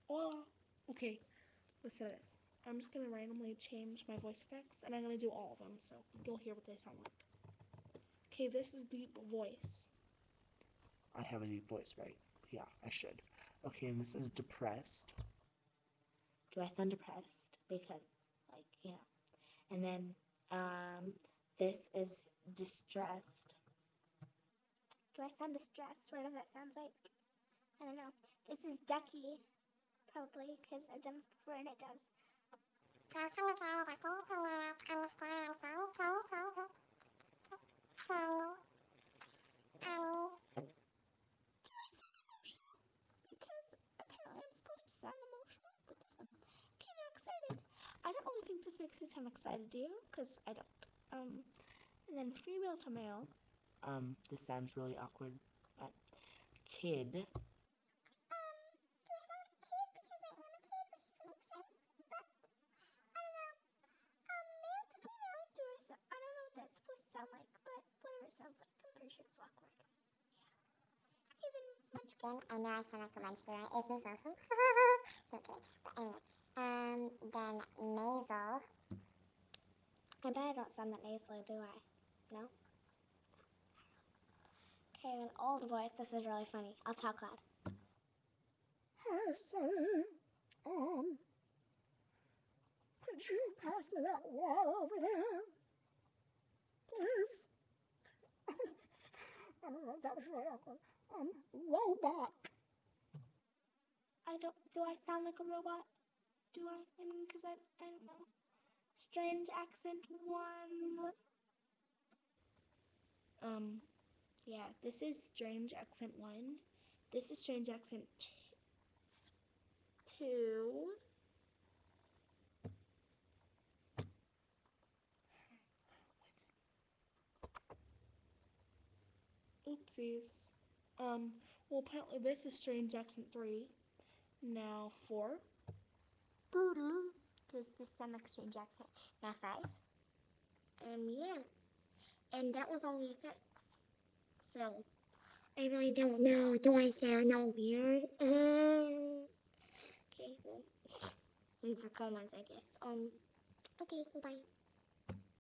Hola. Okay, listen to this. I'm just gonna randomly change my voice effects, and I'm gonna do all of them, so you'll hear what they sound like. Okay, this is deep voice. I have a deep voice, right? Yeah, I should. Okay, and this is depressed. Do I sound depressed? Because, like, And then, this is distressed. Do I sound distressed? Whatever that sounds like. I don't know. This is ducky, probably, because I've done this before and it does. Do I sound like a ducky? Can you, like, understand what I'm saying? So, do I sound emotional? Because apparently I'm supposed to sound emotional, but I'm kind of excited. I don't really think this makes me sound excited, do you? Because I don't. And then female to male. This sounds really awkward. Kid. Do I sound like a kid because I am a kid, which doesn't make sense? But I don't know. Male to female. I don't know what that's supposed to sound like, but whatever it sounds like, I'm pretty sure it's awkward. Yeah. Even munchkin. I know I sound like a munchkin, right? Is this awesome? Okay, but anyway. Then nasal. I bet I don't sound that nasally, do I? No? Okay, then old voice. This is really funny. I'll talk loud. Hi, Sonny. Could you pass me that wall over there? Please? I don't know, that was really awkward. Robot. Do I sound like a robot? Do I? I mean, because I don't know. Strange accent one. Yeah, this is strange accent one. This is strange accent two. Oopsies. Well, apparently this is strange accent 3. Now 4. Does this sound like strange accent? Now 5. Yeah. And that was all the effects. So, I really don't know. Do I sound all weird? Okay, well, leave your comments, I guess. Okay, bye.